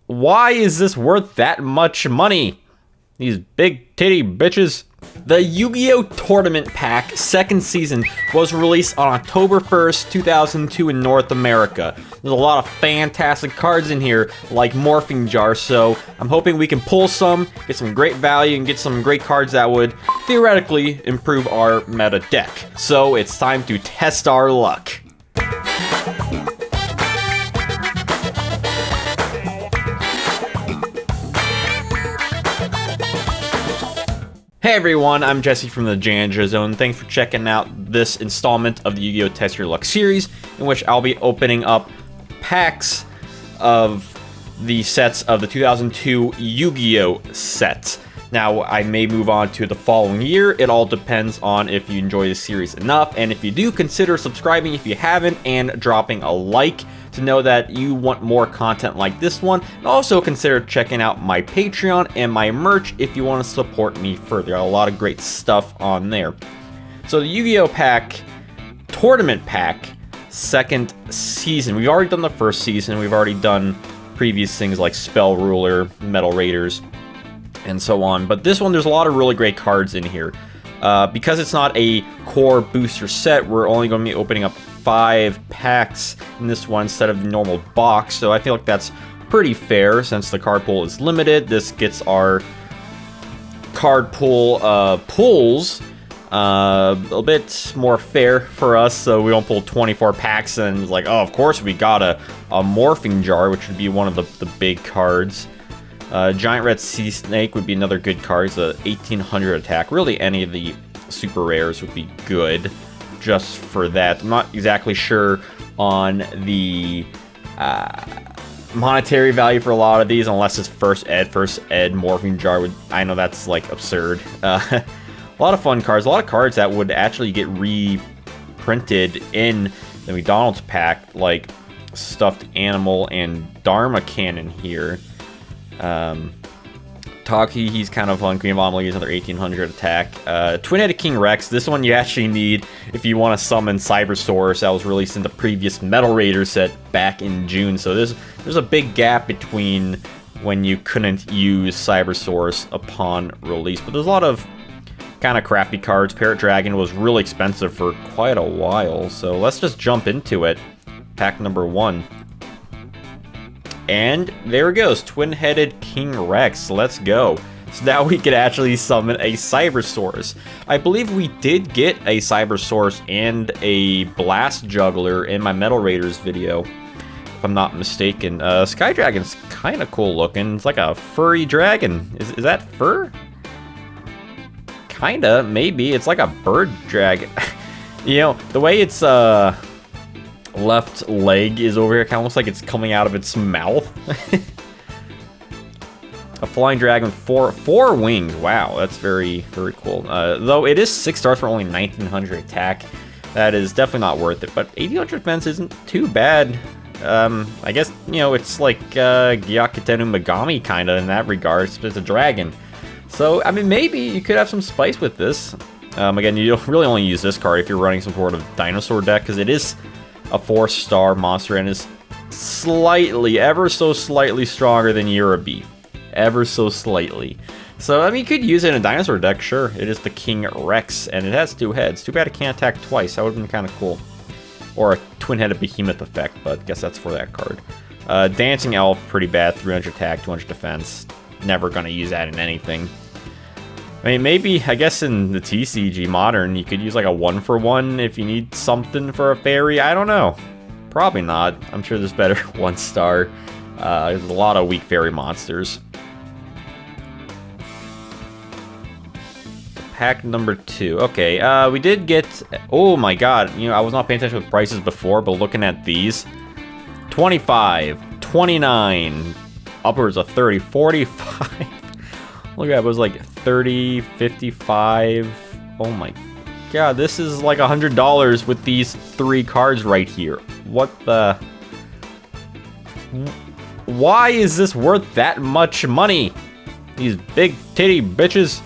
Why is this worth that much money? These big titty bitches. The Yu-Gi-Oh! Tournament Pack second season was released on October 1st, 2002 in North America. There's a lot of fantastic cards in here, like Morphing Jar, so I'm hoping we can pull some, get some great value, and get some great cards that would theoretically improve our meta deck. So it's time to test our luck. Hey everyone, I'm Jesse from the Janjo Zone. Thanks for checking out this installment of the Yu-Gi-Oh! Test Your Luck series, in which I'll be opening up packs of the sets of the 2002 Yu-Gi-Oh! Set. Now, I may move on to the following year. It all depends on if you enjoy the series enough, and if you do, consider subscribing if you haven't, and dropping a like to know that you want more content like this one. And also consider checking out my Patreon and my merch if you want to support me further. A lot of great stuff on there. So the Yu-Gi-Oh! Pack, Tournament Pack, second season. We've already done the first season. We've already done previous things like Spell Ruler, Metal Raiders, and so on. But this one, there's a lot of really great cards in here. Because it's not a core booster set, we're only going to be opening up 5 packs in this one instead of the normal box, so I feel like that's pretty fair since the card pool is limited. This gets our card pool pulls a little bit more fair for us, so we don't pull 24 packs and it's like, oh, of course we got a Morphing Jar, which would be one of the big cards. Giant Red Sea Snake would be another good card. It's a 1800 attack. Really, any of the super rares would be good just for that. I'm not exactly sure on the monetary value for a lot of these, unless it's first ed. Morphing Jar would, I know that's like absurd. A lot of fun cards. A lot of cards that would actually get reprinted in the McDonald's pack, like Stuffed Animal and Dharma Cannon here. Takui, he's kind of fun. Queen of Amelie is another 1800 attack. Twin-Headed King Rex, this one you actually need if you want to summon Cybersaurus. That was released in the previous Metal Raiders set back in June. So there's a big gap between when you couldn't use Cybersaurus upon release. But there's a lot of kind of crappy cards. Parrot Dragon was really expensive for quite a while. So let's just jump into it. Pack number 1. And there it goes, Twin-Headed King Rex. Let's go. So now we could actually summon a Cybersaurus. I believe we did get a Cybersaurus and a Blast Juggler in my Metal Raiders video, if I'm not mistaken. Sky Dragon's kind of cool looking. It's like a furry dragon. Is that fur? Kinda, maybe. It's like a bird dragon. You know, the way it's left leg is over here, kind of looks like it's coming out of its mouth. A flying dragon with four wings. Wow, that's very, very cool. Though it is 6 stars for only 1900 attack. That is definitely not worth it, but 1800 defense isn't too bad. I guess, you know, it's like Gyakutenu Megami kind of in that regard. It's a dragon. So, I mean, maybe you could have some spice with this. Again, you don't really only use this card if you're running some sort of dinosaur deck, because it is a 4-star monster and is slightly, ever so slightly stronger than Yurabi. Ever so slightly. So, I mean, you could use it in a dinosaur deck, sure. It is the King Rex, and it has 2 heads. Too bad it can't attack twice. That would have been kind of cool. Or a twin-headed behemoth effect, but I guess that's for that card. Dancing Elf, pretty bad. 300 attack, 200 defense. Never gonna use that in anything. I mean, maybe, I guess in the TCG Modern, you could use like a 1-for-1 if you need something for a fairy. I don't know. Probably not. I'm sure there's better 1-star. There's a lot of weak fairy monsters. Pack number 2. Okay, we did get... Oh my god. You know, I was not paying attention with prices before, but looking at these... 25, 29, upwards of 30, 45... Look at that, it was like 30, 55. Oh my god, this is like $100 with these 3 cards right here. What the... Why is this worth that much money? These big titty bitches.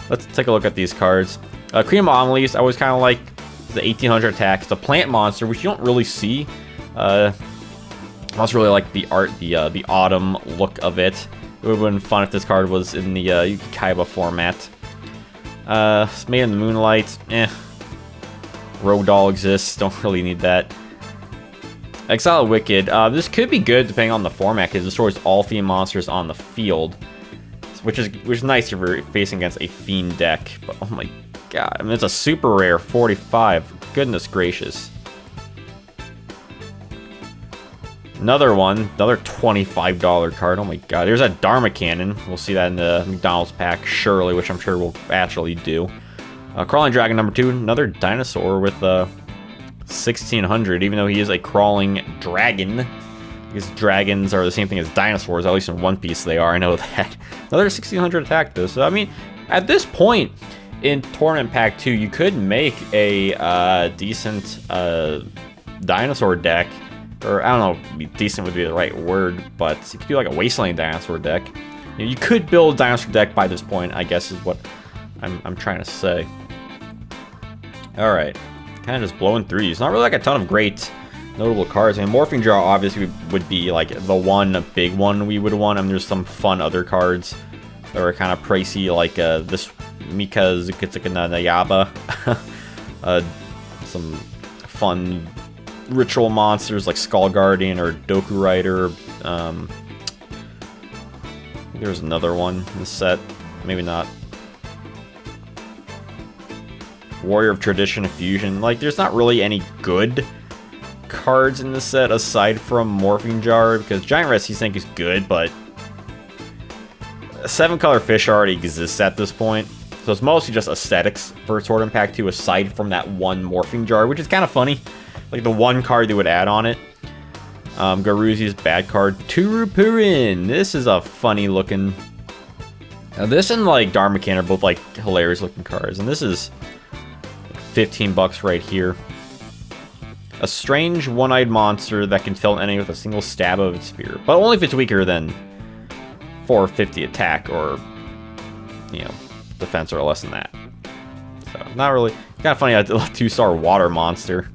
Let's take a look at these cards. Queen of Amelie's, I was kind of like the 1800 attack. It's a plant monster, which you don't really see I also really like the art, the autumn look of it. It would have been fun if this card was in the Yugioh format. Made in the Moonlight, Rogue Doll exists, don't really need that. Exile Wicked, this could be good depending on the format, because it destroys all Fiend monsters on the field. Which is nice if you're facing against a Fiend deck, but oh my god, I mean, it's a super rare 45, goodness gracious. Another one, another $25 card. Oh my god, there's a Dharma Cannon. We'll see that in the McDonald's pack, surely, which I'm sure we'll actually do. Crawling Dragon number 2, another dinosaur with 1600, even though he is a crawling dragon. Because dragons are the same thing as dinosaurs, at least in One Piece they are, I know that. Another 1600 attack though, so I mean, at this point in Tournament Pack 2, you could make a decent dinosaur deck. Or, I don't know, decent would be the right word, but you could do like a Wasteland dinosaur deck. You could build a dinosaur deck by this point, I guess is what I'm trying to say. Alright, kind of just blowing through these. Not really like a ton of great notable cards. I mean, Morphing Jar obviously would be like the one big one we would want. I mean, there's some fun other cards that are kind of pricey, like this Mika Zukitsukana Nayaba. Some fun ritual monsters like Skull Guardian or Doku Rider. There's another one in the set. Maybe not. Warrior of Tradition Fusion. Like, there's not really any good cards in the set aside from Morphing Jar, because Giant Red Sea Snake is good, but a 7-color fish already exists at this point. So it's mostly just aesthetics for Tournament Pack 2 aside from that one Morphing Jar, which is kind of funny. Like the one card they would add on it. Garuzi's bad card, Turupurin. This is a funny looking. Now this and like Dharma Cannon are both like hilarious looking cards, and this is $15 right here. A strange one-eyed monster that can kill an enemy with a single stab of its spear, but only if it's weaker than 450 attack or, you know, defense or less than that. So not really. Kind of funny. A 2-star water monster.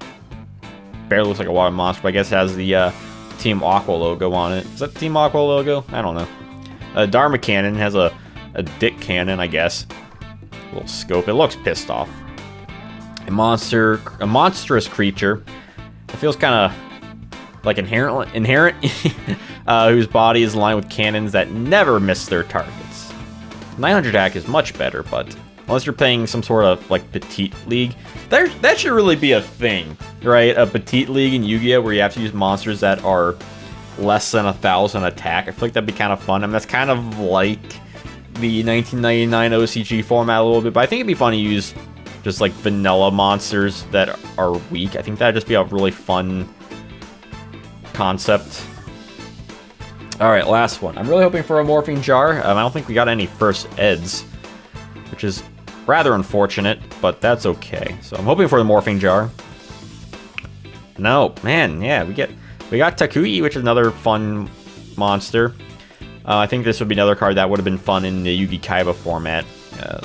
Barely looks like a water monster, but I guess it has the Team Aqua logo on it. Is that the Team Aqua logo? I don't know. Dharma Cannon has a dick cannon, I guess. A little scope. It looks pissed off. A monstrous creature. It feels kind of like inherent, whose body is lined with cannons that never miss their targets. 900 attack is much better, but unless you're playing some sort of like petite league, that should really be a thing, right? A petite league in Yu-Gi-Oh where you have to use monsters that are less than 1,000 attack. I feel like that'd be kind of fun. I mean, that's kind of like the 1999 OCG format a little bit, but I think it'd be fun to use just like vanilla monsters that are weak. I think that'd just be a really fun concept. Alright, last one. I'm really hoping for a Morphing Jar. I don't think we got any first eds, which is rather unfortunate, but that's okay. So I'm hoping for the Morphing Jar. No, man, yeah, we got Takui, which is another fun monster. I think this would be another card that would have been fun in the Yugioh format.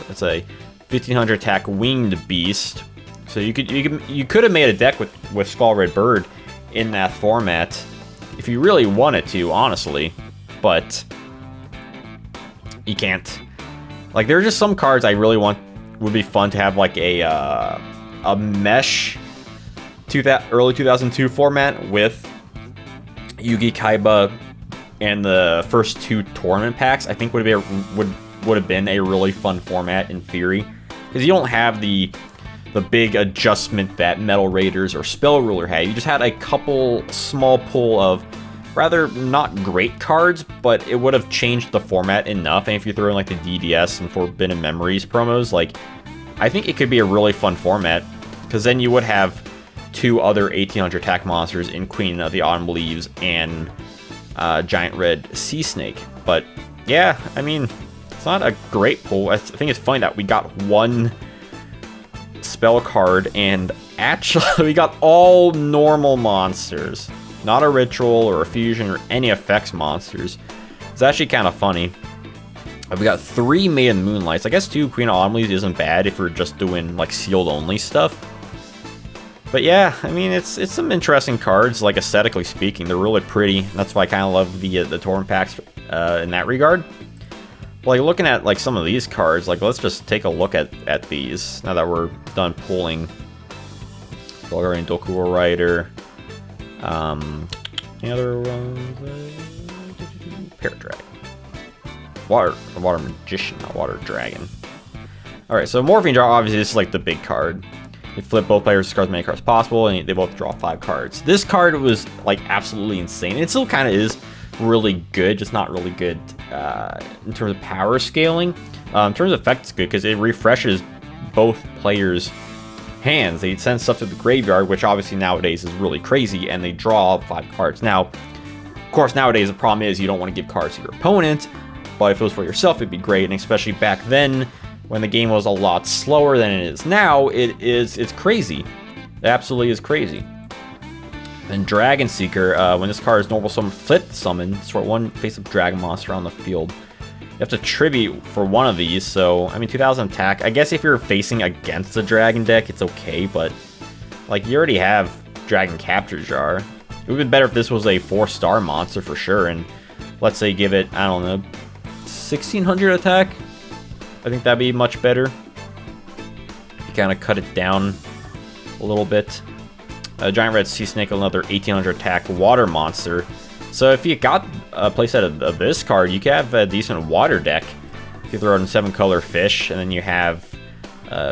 It's a 1500 attack winged beast. So you could have made a deck with Skull Red Bird in that format if you really wanted to, honestly, but you can't. Like, there are just some cards I really want would be fun to have, like a mesh early 2002 format with Yugioh and the first 2 tournament packs. I think would have been a really fun format in theory, because you don't have the big adjustment that Metal Raiders or Spell Ruler had. You just had a couple small pool of rather not great cards, but it would have changed the format enough. And if you throw in like the DDS and Forbidden Memories promos, like, I think it could be a really fun format, because then you would have 2 other 1800 attack monsters in Queen of the Autumn Leaves and Giant Red Sea Snake. But yeah, I mean, it's not a great pull. I think it's funny that we got one spell card and actually we got all normal monsters, not a ritual or a fusion or any effects monsters. It's actually kind of funny. We got 3 Maiden Moonlights. I guess 2 Queen of Autumn Leaves isn't bad if we're just doing like sealed only stuff. But yeah, I mean, it's some interesting cards, like aesthetically speaking. They're really pretty. That's why I kind of love the tournament packs in that regard. But like looking at like some of these cards, like let's just take a look at these now that we're done pulling. Bulgarian Dokuo Rider. The other ones, Parrot Dragon. Water Magician, not Water Dragon. Alright, so Morphing Jar, obviously this is like the big card. You flip both players' discard as many cards as possible, and they both draw 5 cards. This card was like absolutely insane. It still kind of is really good, just not really good in terms of power scaling. In terms of effect, it's good because it refreshes both players' hands. They send stuff to the graveyard, which obviously nowadays is really crazy, and they draw 5 cards. Now, of course, nowadays the problem is you don't want to give cards to your opponent, but if it was for yourself, it'd be great. And especially back then, when the game was a lot slower than it is now, it's crazy. It absolutely is crazy. And Dragon Seeker, when this card is normal summon, flip summon, sort one face-up dragon monster on the field. You have to tribute for one of these, so, I mean, 2000 attack. I guess if you're facing against the dragon deck, it's okay, but, like, you already have Dragon Capture Jar. It would have been better if this was a 4-star monster for sure, and let's say give it, I don't know, 1600 attack? I think that'd be much better. You kind of cut it down a little bit. Giant Red Sea Snake, another 1800 attack water monster. So if you got a playset of this card, you could have a decent water deck. If you throw in 7-color fish, and then you have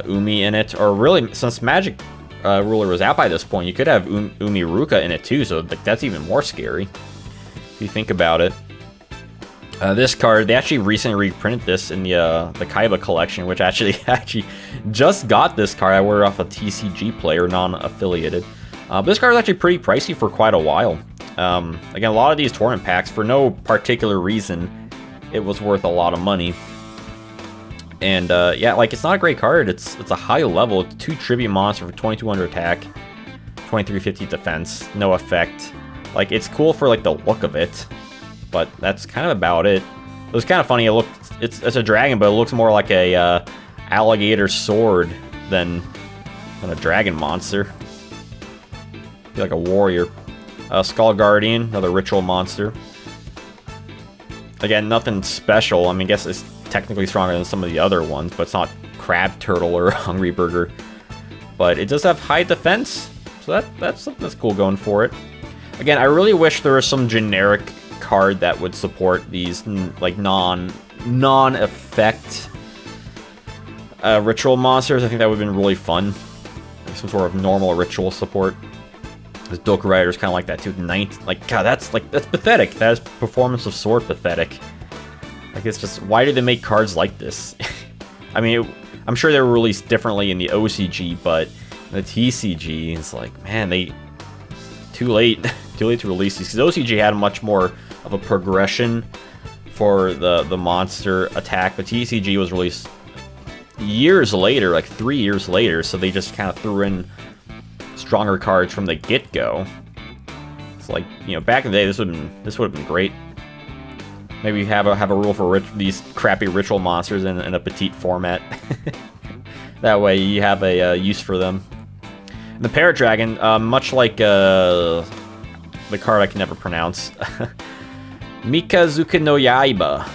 Umi in it, or really, since Magic Ruler was out by this point, you could have Umi Ruka in it too, so like, that's even more scary, if you think about it. This card, they actually recently reprinted this in the Kaiba collection, which actually just got this card. I ordered off a TCG player, non-affiliated. But this card is actually pretty pricey for quite a while. Again, a lot of these tournament packs, for no particular reason, it was worth a lot of money. And yeah, like, it's not a great card. It's a high level. It's 2 tribute monster for 2200 attack, 2350 defense, no effect. Like, it's cool for like the look of it, but that's kind of about it. It was kind of funny. It's a dragon, but it looks more like a alligator sword than a dragon monster. Like a warrior. Skull Guardian, another ritual monster. Again, nothing special. I mean, I guess it's technically stronger than some of the other ones, but it's not Crab Turtle or Hungry Burger. But it does have high defense, so that's something that's cool going for it. Again, I really wish there was some generic card that would support these like non-effect ritual monsters. I think that would have been really fun. Like some sort of normal ritual support. This Doku Rider is kind of like that too. Like, God, that's pathetic. That is performance of sword pathetic. Like, it's just, why did they make cards like this? I mean, I'm sure they were released differently in the OCG, but the TCG is like, man, too late to release these. Because OCG had much more of a progression for the monster attack, but TCG was released years later, like 3 years later, so they just kind of threw in stronger cards from the get-go. It's like, you know, back in the day, this would have been great. Maybe have a rule for these crappy ritual monsters in a petite format. That way you have a use for them. And the Parrot Dragon, much like the card I can never pronounce, Mikazuki no Yaiba.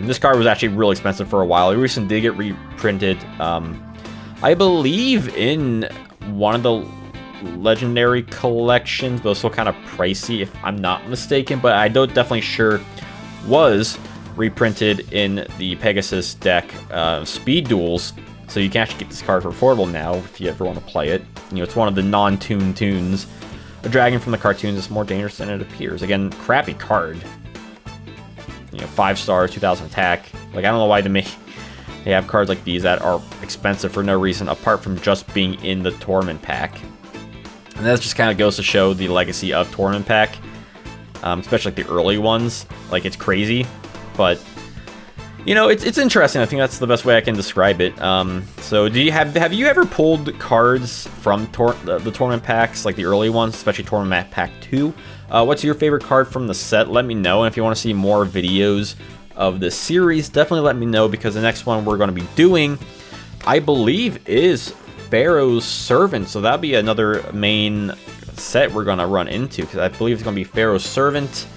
This card was actually real expensive for a while. It recently did get reprinted. I believe in one of the legendary collections, but still kind of pricey if I'm not mistaken, but I definitely sure was reprinted in the Pegasus deck Speed Duels, so you can actually get this card for affordable now if you ever want to play it. You know, it's one of the non-tuned tunes. A dragon from the cartoons is more dangerous than it appears. Again, crappy card. You know, 5 stars, 2000 attack. Like, I don't know why they have cards like these that are expensive for no reason apart from just being in the tournament pack. And that just kind of goes to show the legacy of tournament pack, especially like the early ones. Like, it's crazy, but you know, it's interesting. I think that's the best way I can describe it. So, have you ever pulled cards from the tournament packs, like the early ones, especially Tournament Pack 2? What's your favorite card from the set? Let me know. And if you want to see more videos of this series, definitely let me know, because the next one we're going to be doing, I believe, is Pharaoh's Servant, so that'll be another main set we're gonna run into, because I believe it's gonna be Pharaoh's Servant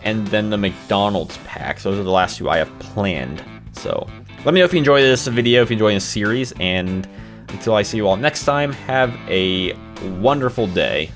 and then the McDonald's pack. So those are the last two I have planned. So let me know if you enjoyed this video, if you enjoyed this series, and until I see you all next time, have a wonderful day.